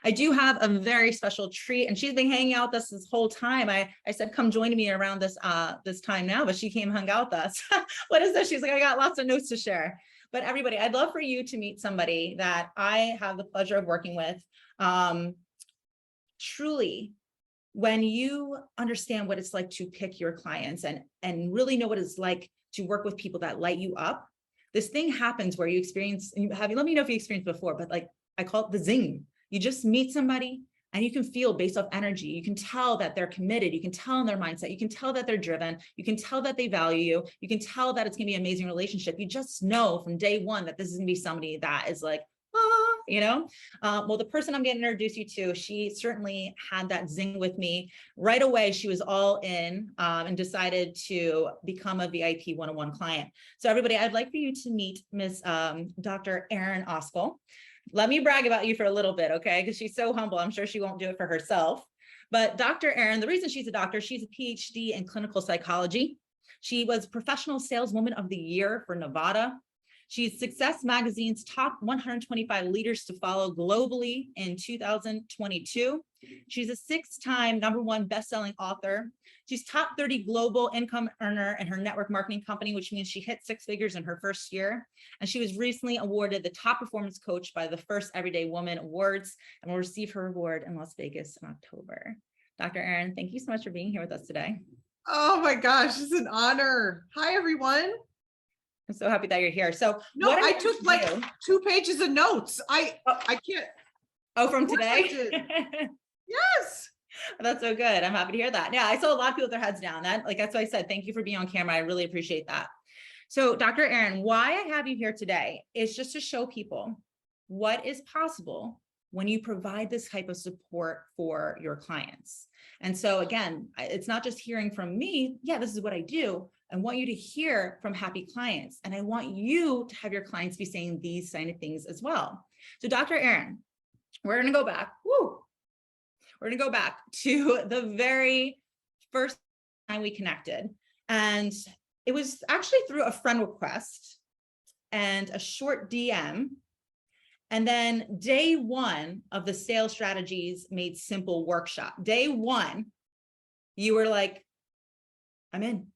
I do have a very special treat, and she's been hanging out with us this whole time. I said, come join me around this time now, but she came and hung out with us. What is this? She's like, I got lots of notes to share. But everybody, I'd love for you to meet somebody that I have the pleasure of working with. Truly, when you understand what it's like to pick your clients and really know what it's like to work with people that light you up, this thing happens where you experience, and let me know if you experienced before, but like I call it the zing. You just meet somebody and you can feel based off energy. You can tell that they're committed. You can tell in their mindset. You can tell that they're driven. You can tell that they value you. You can tell that it's going to be an amazing relationship. You just know from day one that this is going to be somebody that is like, well, the person I'm going to introduce you to, she certainly had that zing with me right away. She was all in and decided to become a VIP one-on-one client. So everybody, I'd like for you to meet Miss Dr. Erin Oksol. Let me brag about you for a little bit, okay? Because she's so humble. I'm sure she won't do it for herself. But Dr. Erin, the reason she's a doctor, she's a PhD in clinical psychology. She was Professional Saleswoman of the Year for Nevada. She's Success Magazine's top 125 leaders to follow globally in 2022. She's a 6-time #1 best-selling author. She's top 30 global income earner in her network marketing company, which means she hit 6 figures in her first year. And she was recently awarded the top performance coach by the First Everyday Woman Awards and will receive her award in Las Vegas in October. Dr. Erin, thank you so much for being here with us today. Oh my gosh, it's an honor. Hi, everyone. I'm so happy that you're here. So no, I took like 2 pages of notes. I can't. Oh, from today? Yes. That's so good. I'm happy to hear that. Yeah, I saw a lot of people with their heads down. That's why I said, thank you for being on camera. I really appreciate that. So Dr. Erin, why I have you here today is just to show people what is possible when you provide this type of support for your clients. And so again, it's not just hearing from me. Yeah, this is what I do. I want you to hear from happy clients. And I want you to have your clients be saying these kind of things as well. So Dr. Erin, we're going to go back. We're going to go back to the very first time we connected. And it was actually through a friend request and a short DM. And then day 1 of the Sales Strategies Made Simple workshop. Day 1, you were like, I'm in.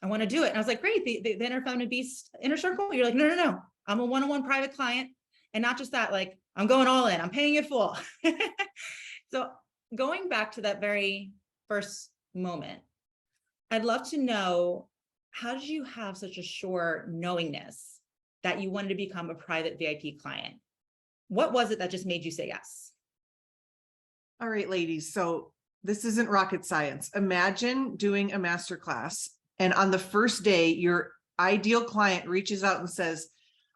I want to do it. And I was like, great, the Inner Feminine Beast Inner Circle. You're like, no. I'm a one-on-one private client. And not just that, like, I'm going all in. I'm paying it full. So going back to that very first moment, I'd love to know, how did you have such a sure knowingness that you wanted to become a private VIP client? What was it that just made you say yes? All right, ladies. So this isn't rocket science. Imagine doing a masterclass, and on the first day, your ideal client reaches out and says,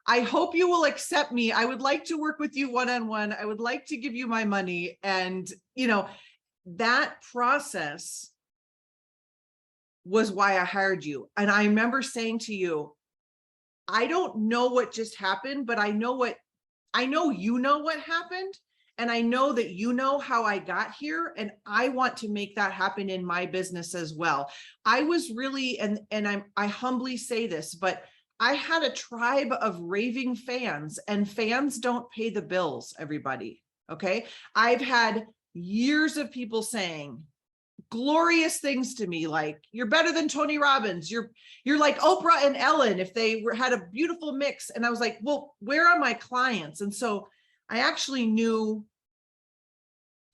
I hope you will accept me. I would like to work with you one-on-one. I would like to give you my money. And, that process was why I hired you. And I remember saying to you, I don't know what just happened, but I know you know what happened. And I know that you know how I got here, and I want to make that happen in my business as well. I was really, and I humbly say this, but I had a tribe of raving fans, and fans don't pay the bills, everybody. Okay. I've had years of people saying glorious things to me, like, you're better than Tony Robbins. You're like Oprah and Ellen if they had a beautiful mix. And I was like, well, where are my clients? And so I actually knew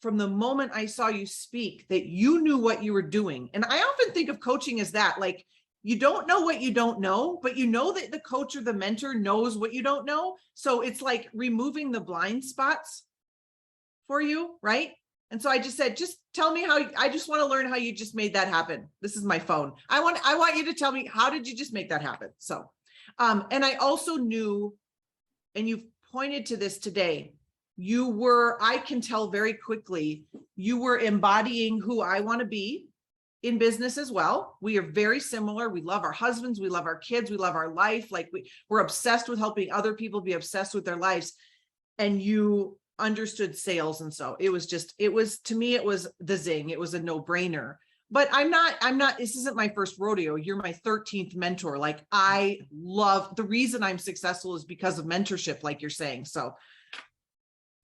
from the moment I saw you speak that you knew what you were doing. And I often think of coaching as that, like, you don't know what you don't know, but you know that the coach or the mentor knows what you don't know. So it's like removing the blind spots for you, right? And so I just said, just tell me how. I just want to learn how you just made that happen. This is my phone. I want you to tell me, how did you just make that happen? So, and I also knew, and you've pointed to this today, I can tell very quickly, you were embodying who I want to be in business as well. We are very similar. We love our husbands. We love our kids. We love our life. Like we're obsessed with helping other people be obsessed with their lives. And you understood sales. And so to me, it was the zing. It was a no-brainer. But I'm not, this isn't my first rodeo. You're my 13th mentor. Like, I love, the reason I'm successful is because of mentorship, like you're saying. So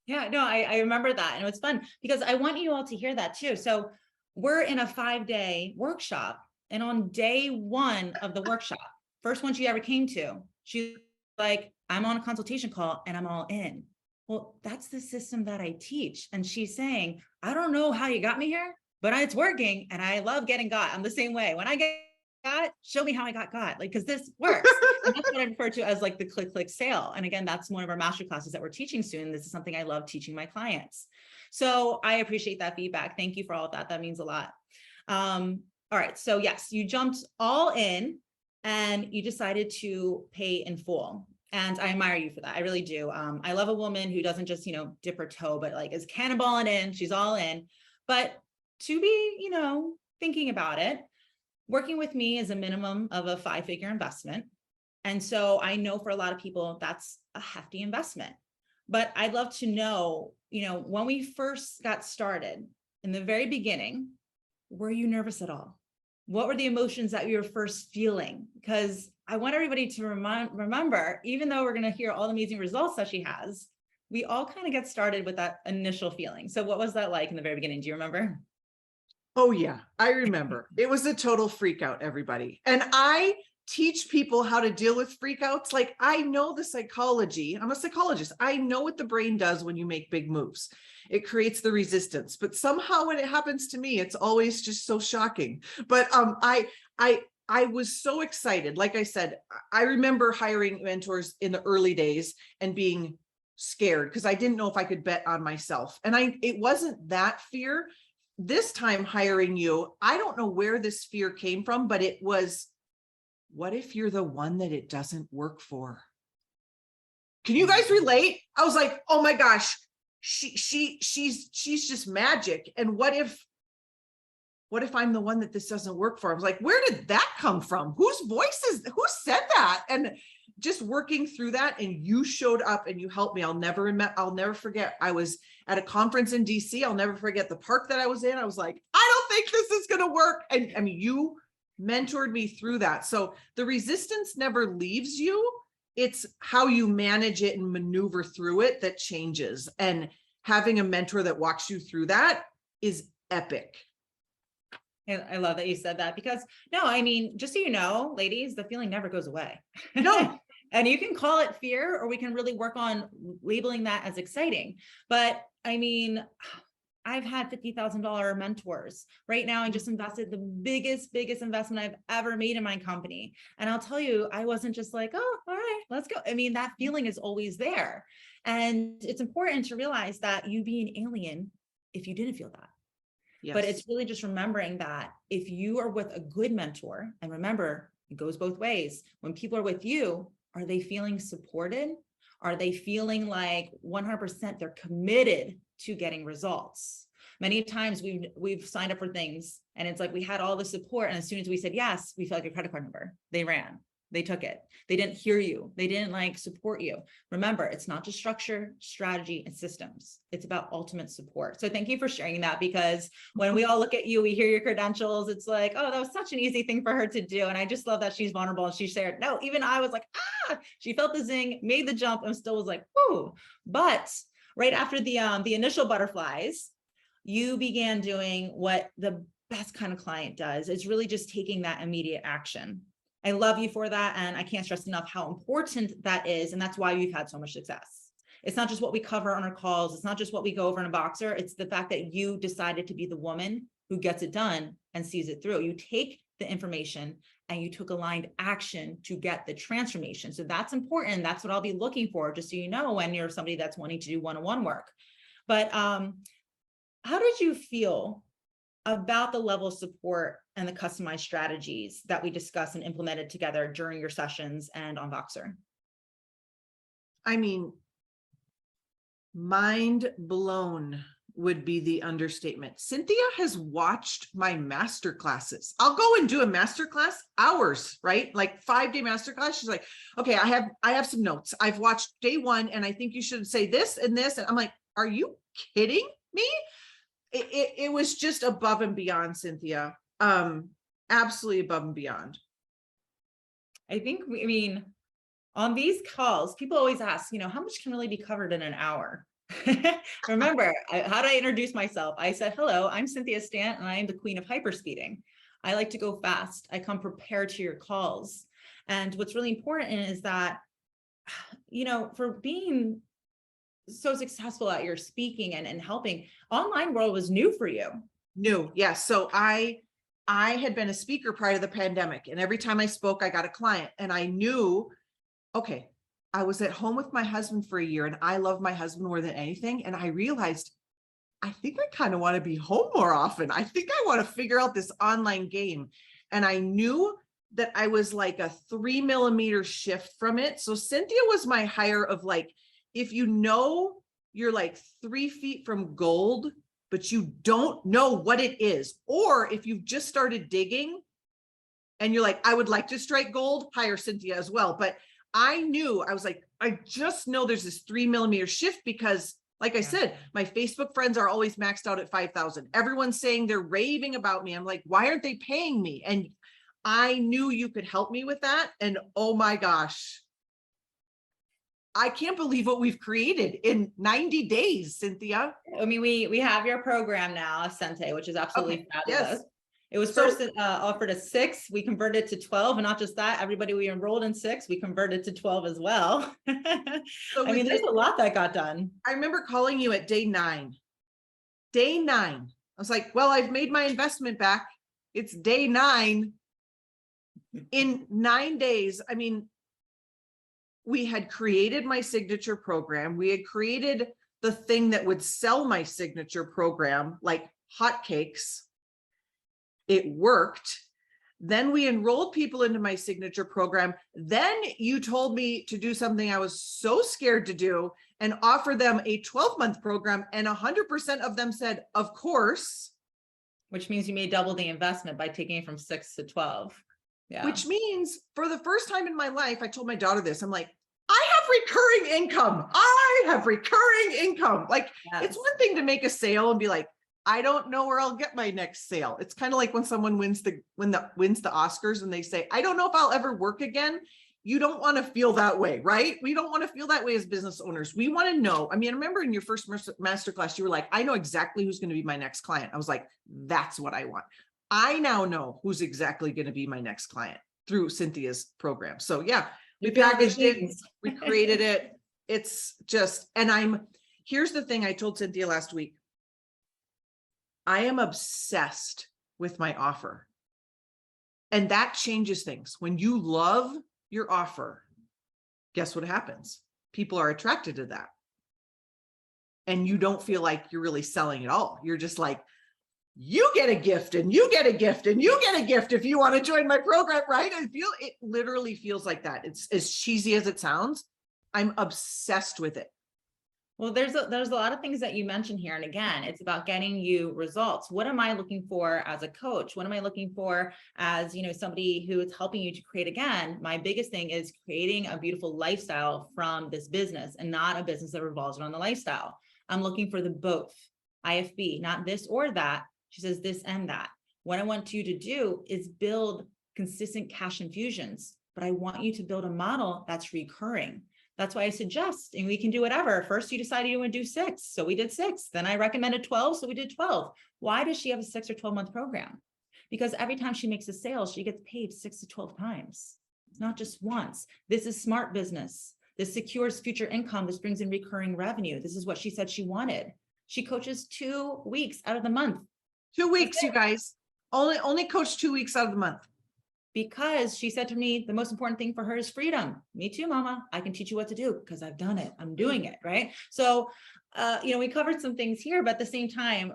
Yeah, no, I remember that. And it was fun because I want you all to hear that too. So we're in a 5-day workshop. And on day one of the workshop, first one she ever came to, she's like, I'm on a consultation call and I'm all in. Well, that's the system that I teach. And she's saying, I don't know how you got me here, but it's working. And I love getting got. I'm the same way. When I get got, show me how I got, like, because this works. And that's what I refer to as like the click sale. And again, that's one of our master classes that we're teaching soon. This is something I love teaching my clients. So I appreciate that feedback. Thank you for all of that. That means a lot. All right. So yes, you jumped all in and you decided to pay in full. And I admire you for that. I really do. I love a woman who doesn't just, dip her toe, but like is cannonballing in, she's all in. But to be, thinking about it, working with me is a minimum of a 5-figure investment. And so I know for a lot of people, that's a hefty investment. But I'd love to know, when we first got started in the very beginning, were you nervous at all? What were the emotions that you were first feeling? Because I want everybody to remember, even though we're going to hear all the amazing results that she has, we all kind of get started with that initial feeling. So what was that like in the very beginning? Do you remember? Oh yeah, I remember. It was a total freak out, everybody. And I teach people how to deal with freakouts. Like I know the psychology. I'm a psychologist. I know what the brain does when you make big moves. It creates the resistance, but somehow when it happens to me, it's always just so shocking. But I was so excited. Like I said, I remember hiring mentors in the early days and being scared because I didn't know if I could bet on myself. And it wasn't that fear. This time hiring you, I don't know where this fear came from, but it was, what if you're the one that it doesn't work for? Can you guys relate? I was like, oh my gosh, she's just magic. And what if I'm the one that this doesn't work for? I was like, where did that come from? Who said that? And just working through that, and you showed up and you helped me. I'll never forget. I was at a conference in DC. I'll never forget the park that I was in. I was like, I don't think this is going to work. And I mean, you mentored me through that. So the resistance never leaves you. It's how you manage it and maneuver through it that changes. And having a mentor that walks you through that is epic. I love that you said that because no, I mean, just so you know, ladies, the feeling never goes away. No. And you can call it fear, or we can really work on labeling that as exciting. But I mean, I've had $50,000 mentors. Right now, I just invested the biggest investment I've ever made in my company. And I'll tell you, I wasn't just like, oh, all right, let's go. I mean, that feeling is always there. And it's important to realize that you'd be an alien if you didn't feel that. Yes. But it's really just remembering that if you are with a good mentor, and remember, it goes both ways. When people are with you, are they feeling supported? Are they feeling like 100% they're committed to getting results? Many times we've signed up for things and it's like we had all the support, and as soon as we said yes, we felt like a credit card number. They ran. They took it. They didn't hear you. They didn't like support you. Remember, it's not just structure, strategy, and systems. It's about ultimate support. So thank you for sharing that, because when we all look at you, we hear your credentials. It's like, oh, that was such an easy thing for her to do. And I just love that she's vulnerable and she shared. No, even I was like, she felt the zing, made the jump, and still was like, whoo. But right after the initial butterflies, you began doing what the best kind of client does. It's really just taking that immediate action. I love you for that. And I can't stress enough how important that is. And that's why we've had so much success. It's not just what we cover on our calls. It's not just what we go over in a boxer. It's the fact that you decided to be the woman who gets it done and sees it through. You take the information and you took aligned action to get the transformation. So that's important. That's what I'll be looking for, just so you know, when you're somebody that's wanting to do one-on-one work. But how did you feel about the level of support and the customized strategies that we discussed and implemented together during your sessions and on Voxer? I mean, mind blown would be the understatement. Cynthia has watched my master classes. I'll go and do a master class, hours, right? Like 5-day master class. She's like, okay, I have some notes. I've watched day 1 and I think you should say this and this. And I'm like, are you kidding me? It was just above and beyond, Cynthia. Absolutely above and beyond. I think, I mean, on these calls, people always ask, how much can really be covered in an hour? Remember, how did I introduce myself? I said, hello, I'm Cynthia Stant and I am the queen of hyperspeeding. I like to go fast. I come prepared to your calls. And what's really important is that, for being so successful at your speaking and helping, online world was new for you. New. Yeah. So I had been a speaker prior to the pandemic, and every time I spoke, I got a client, and I knew, okay, I was at home with my husband for a year, and I love my husband more than anything. And I realized, I think I kind of want to be home more often. I think I want to figure out this online game. And I knew that I was like a 3 millimeter shift from it. So Cynthia was my hire of like, if you're like 3 feet from gold, but you don't know what it is, or if you've just started digging and you're like, I would like to strike gold, hire Cynthia as well. But I was like, I just know there's this 3 millimeter shift because, like I said, my Facebook friends are always maxed out at 5,000. Everyone's saying they're raving about me. I'm like, why aren't they paying me? And I knew you could help me with that. And oh my gosh, I can't believe what we've created in 90 days, Cynthia. I mean, we have your program now, Ascente, which is absolutely fabulous. Yes. It was first offered as 6. We converted to 12, and not just that, everybody we enrolled in 6, we converted to 12 as well. So I mean, there's a lot that got done. I remember calling you at day 9. Day 9. I was like, well, I've made my investment back. It's day 9. In 9 days, I mean, we had created my signature program. We had created the thing that would sell my signature program like hotcakes. It worked. Then we enrolled people into my signature program. Then you told me to do something I was so scared to do and offer them a 12-month program. And 100% of them said, of course. Which means you made double the investment by taking it from 6 to 12. Yeah. Which means for the first time in my life, I told my daughter this, I'm like, I have recurring income. I have recurring income. Like, yes. It's one thing to make a sale and be like, I don't know where I'll get my next sale. It's kind of like when someone wins the Oscars and they say, I don't know if I'll ever work again. You don't want to feel that way, right? We don't want to feel that way as business owners. We want to know. I mean, I remember in your first masterclass, you were like, I know exactly who's going to be my next client. I was like, that's what I want. I now know who's exactly going to be my next client through Cynthia's program. So yeah, we packaged it, we created it. It's just, and here's the thing I told Cynthia last week. I am obsessed with my offer. And that changes things. When you love your offer, guess what happens? People are attracted to that. And you don't feel like you're really selling at all. You're just like, you get a gift and you get a gift and you get a gift if you want to join my program, right? It literally feels like that. It's as cheesy as it sounds. I'm obsessed with it. Well, there's a lot of things that you mentioned here. And again, it's about getting you results. What am I looking for as a coach? What am I looking for as, somebody who is helping you to create? Again, my biggest thing is creating a beautiful lifestyle from this business and not a business that revolves around the lifestyle. I'm looking for the both, IFB, not this or that. She says this and that. What I want you to do is build consistent cash infusions, but I want you to build a model that's recurring. That's why I suggest, and we can do whatever. First, you decided you want to do 6. So we did 6. Then I recommended 12. So we did 12. Why does she have a 6 or 12-month program? Because every time she makes a sale, she gets paid 6 to 12 times. It's not just once. This is smart business. This secures future income. This brings in recurring revenue. This is what she said she wanted. She coaches 2 weeks out of the month. 2 weeks, you guys. Only coach 2 weeks out of the month. Because she said to me, the most important thing for her is freedom. Me too, mama. I can teach you what to do because I've done it. I'm doing it, right? So, we covered some things here, but at the same time,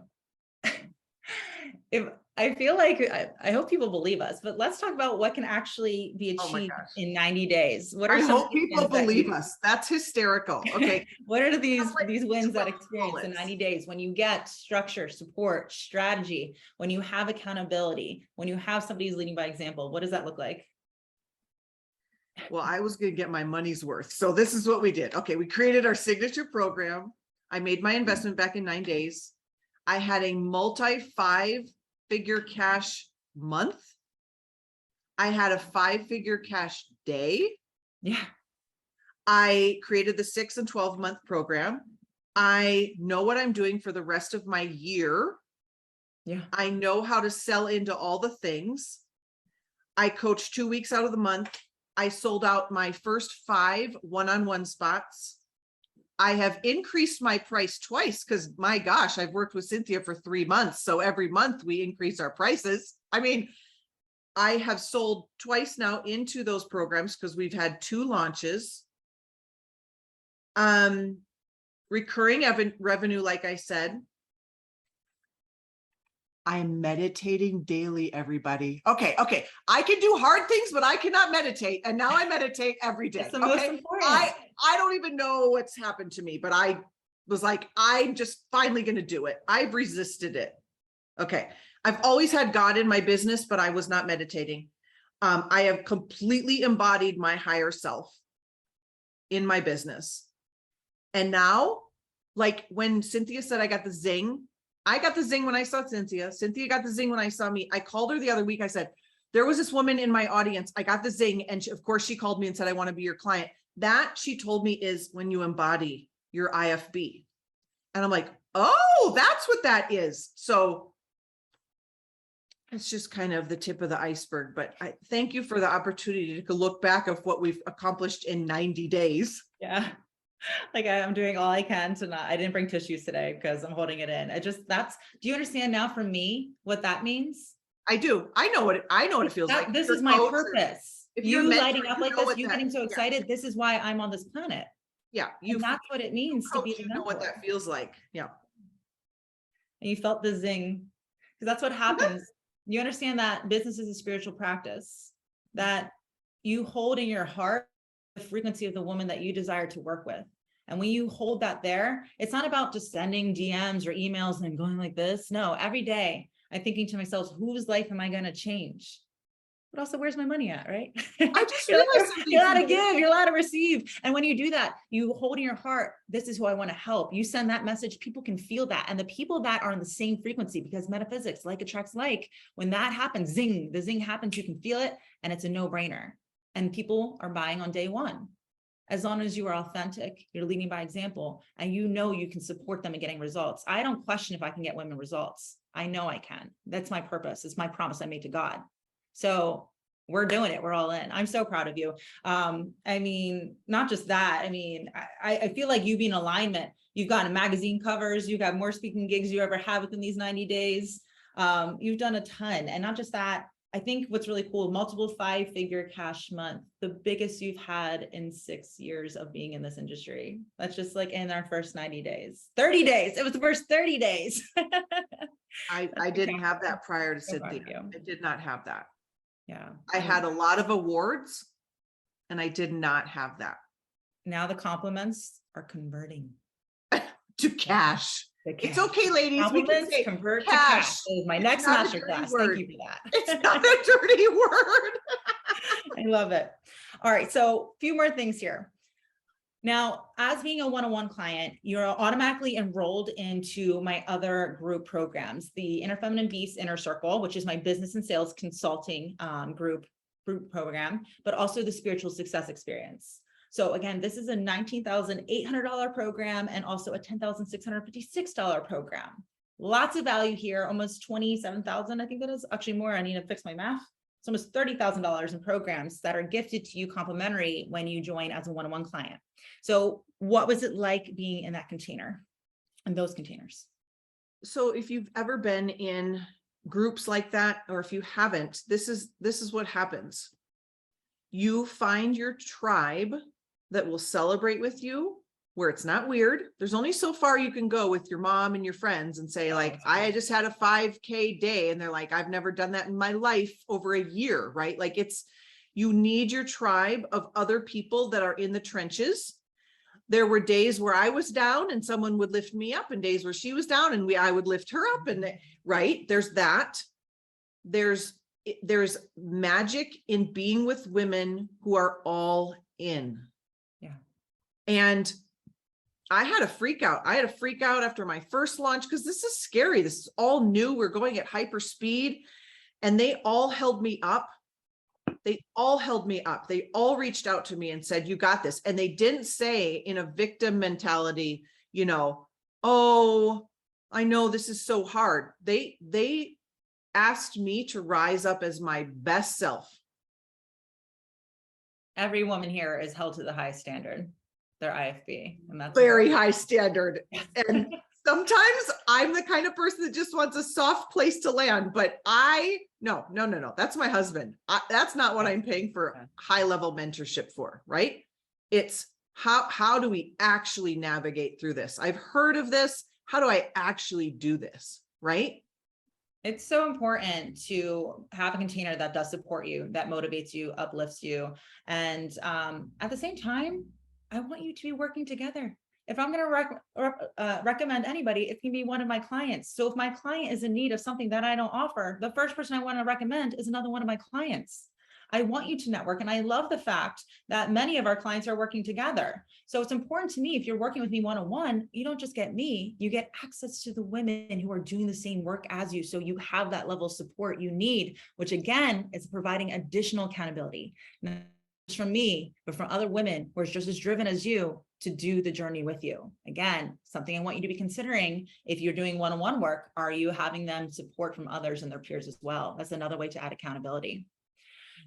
if I feel like I hope people believe us, but let's talk about what can actually be achieved in 90 days. What are I some hope people believe us. That's hysterical. Okay. What are these wins that experience in 90 days when you get structure, support, strategy, when you have accountability, when you have somebody who's leading by example? What does that look like? Well, I was going to get my money's worth. So this is what we did. Okay. We created our signature program. I made my investment back in 9 days. I had a multi-5-figure cash month. I had a 5-figure cash day. Yeah. I created the 6 and 12-month program. I know what I'm doing for the rest of my year. Yeah. I know how to sell into all the things. I coach 2 weeks out of the month. I sold out my first 5 one-on-one spots. I have increased my price twice because my gosh, I've worked with Cynthia for 3 months. So every month we increase our prices. I mean, I have sold twice now into those programs because we've had 2 launches. Recurring revenue, like I said. I'm meditating daily, everybody. Okay. I can do hard things, but I cannot meditate. And now I meditate every day. It's the most important. I don't even know what's happened to me, but I was like, I'm just finally going to do it. I've resisted it. Okay. I've always had God in my business, but I was not meditating. I have completely embodied my higher self in my business. And now, like when Cynthia said, I got the zing when I saw Cynthia. Cynthia got the zing when I saw me. I called her the other week. I said, there was this woman in my audience. I got the zing. And of course she called me and said, I want to be your client. That, she told me, is when you embody your IFB. And I'm like, oh, that's what that is. So it's just kind of the tip of the iceberg, but I thank you for the opportunity to look back of what we've accomplished in 90 days. Yeah. Like I'm doing all I can to not, I didn't bring tissues today because I'm holding it in. Do you understand now for me what that means? I do. I know what it feels like. This is my purpose. If you you're lighting up like this, you getting so yeah. excited. This is why I'm on this planet. Yeah. And that's what it means to be the you know what that feels like. Yeah. And you felt the zing because that's what happens. You understand that business is a spiritual practice, that you hold in your heart the frequency of the woman that you desire to work with. And when you hold that there, it's not about just sending DMs or emails and going like this. No, every day I'm thinking to myself, whose life am I going to change? But also, where's my money at, right? I just you're realized allowed to give, you're allowed to receive. And when you do that, you hold in your heart, this is who I want to help. You send that message, people can feel that. And the people that are in the same frequency, because metaphysics, like attracts like, when that happens, zing, the zing happens, you can feel it, and it's a no-brainer. And people are buying on day one. As long as you are authentic, you're leading by example, and you know you can support them in getting results. I don't question if I can get women results. I know I can. That's my purpose. It's my promise I made to God. So we're doing it. We're all in. I'm so proud of you. I mean, not just that. I mean, I feel like you being in alignment. You've gotten magazine covers. You've got more speaking gigs you ever had within these 90 days. You've done a ton. And not just that, I think what's really cool, multiple 5-figure cash month, the biggest you've had in 6 years of being in this industry. That's just like in our first 90 days, 30 days. It was the first 30 days. I didn't have that prior to Cynthia. I did not have that. Yeah. I had a lot of awards and I did not have that. Now the compliments are converting to cash. It's okay, ladies. We can say convert cash. To cash. Is my next master class. Thank you for that. It's not a dirty word. I love it. All right. So a few more things here. Now, as being a one-on-one client, you're automatically enrolled into my other group programs, the Inner Feminine Beast Inner Circle, which is my business and sales consulting group program, but also the Spiritual Success Experience. So again, this is a $19,800 program and also a $10,656 program. Lots of value here, almost $27,000. I think that is actually more. I need to fix my math. It's almost $30,000 in programs that are gifted to you complimentary when you join as a one-on-one client. So what was it like being in that container, in those containers? So if you've ever been in groups like that, or if you haven't, this is what happens. You find your tribe that will celebrate with you, where it's not weird. There's only so far you can go with your mom and your friends and say like, I just had a 5K day. And they're like, I've never done that in my life over a year, right? Like you need your tribe of other people that are in the trenches. There were days where I was down and someone would lift me up, and days where she was down and I would lift her up, and right. There's that. There's magic in being with women who are all in. Yeah. And I had a freak out. I had a freak out after my first launch because this is scary. This is all new. We're going at hyper speed, and they all held me up. They all held me up. They all reached out to me and said, you got this. And they didn't say in a victim mentality, you know, oh, I know this is so hard. They asked me to rise up as my best self. Every woman here is held to the highest standard, their IFB, and that's Very high standard. And sometimes I'm the kind of person that just wants a soft place to land, but no. That's my husband. That's not what I'm paying for high level mentorship for, right? It's how do we actually navigate through this? I've heard of this. How do I actually do this? Right? It's so important to have a container that does support you, that motivates you, uplifts you. And at the same time, I want you to be working together. If I'm going to recommend anybody, it can be one of my clients. So if my client is in need of something that I don't offer, the first person I want to recommend is another one of my clients. I want you to network. And I love the fact that many of our clients are working together. So it's important to me, if you're working with me one-on-one, you don't just get me, you get access to the women who are doing the same work as you. So you have that level of support you need, which again, is providing additional accountability. Not just from me, but from other women who are just as driven as you to do the journey with you. Again, something I want you to be considering if you're doing one-on-one work, are you having them support from others and their peers as well? That's another way to add accountability.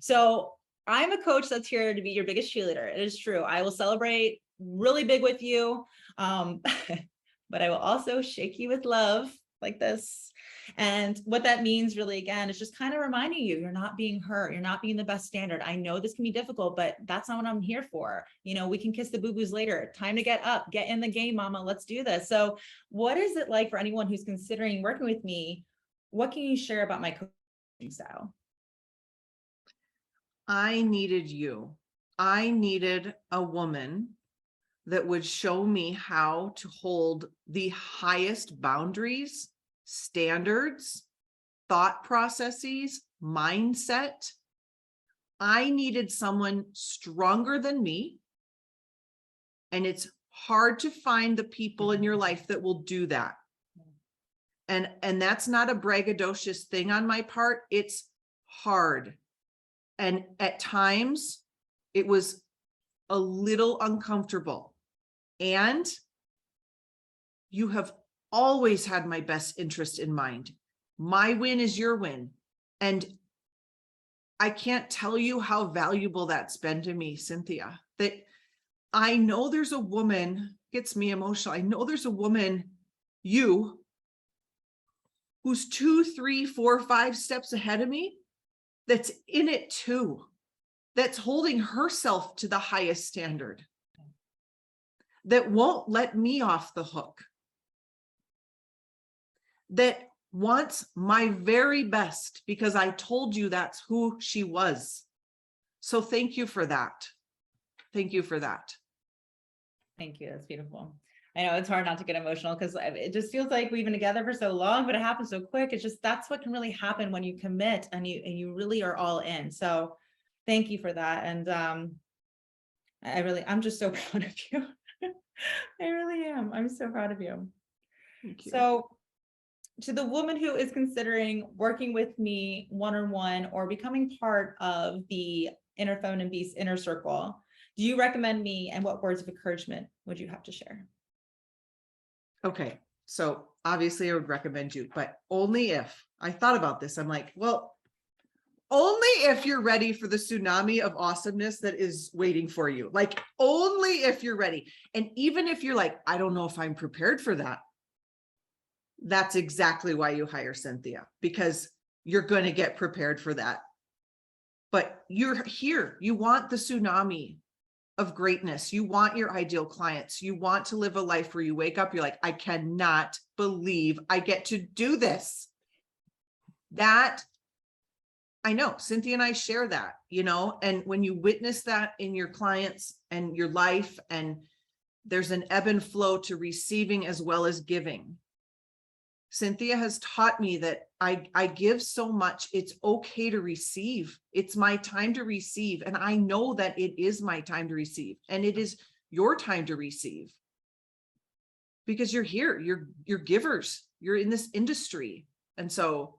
So I'm a coach that's here to be your biggest cheerleader. It is true. I will celebrate really big with you, but I will also shake you with love like this. And what that means really, again, is just kind of reminding you, you're not being hurt. You're not being the best standard. I know this can be difficult, but that's not what I'm here for. You know, we can kiss the boo-boos later. Time to get up, get in the game, mama. Let's do this. So what is it like for anyone who's considering working with me? What can you share about my coaching style? I needed you. I needed a woman that would show me how to hold the highest boundaries, standards, thought processes, mindset. I needed someone stronger than me. And it's hard to find the people in your life that will do that. And that's not a braggadocious thing on my part. It's hard. And at times it was a little uncomfortable. And you have always had my best interest in mind. My win is your win. And I can't tell you how valuable that's been to me, Cynthia, that I know there's a woman, gets me emotional. I know there's a woman, you, who's 2, 3, 4, 5 steps ahead of me, that's in it too, that's holding herself to the highest standard, that won't let me off the hook, that wants my very best because I told you that's who she was. So thank you for that. Thank you for that. Thank you. That's beautiful. I know it's hard not to get emotional because it just feels like we've been together for so long, but it happens so quick. It's just, that's what can really happen when you commit and you really are all in. So thank you for that. And I'm just so proud of you. I really am. I'm so proud of you. Thank you. So to the woman who is considering working with me one-on-one or becoming part of the Inner Feminine Beast inner circle, do you recommend me, and what words of encouragement would you have to share? Okay, so obviously I would recommend you, but only if, I thought about this. I'm like, well, only if you're ready for the tsunami of awesomeness that is waiting for you. Like, only if you're ready. And even if you're like, I don't know if I'm prepared for that, that's exactly why you hire Cynthia, because you're going to get prepared for that. But you're here. You want the tsunami of greatness. You want your ideal clients. You want to live a life where you wake up, you're like, I cannot believe I get to do this. That, I know Cynthia and I share that, you know, and when you witness that in your clients and your life, and there's an ebb and flow to receiving as well as giving. Cynthia has taught me that I give so much, it's okay to receive. It's my time to receive. And I know that it is my time to receive, and it is your time to receive, because you're here, you're givers, you're in this industry. And so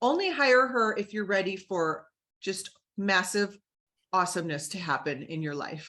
only hire her if you're ready for just massive awesomeness to happen in your life.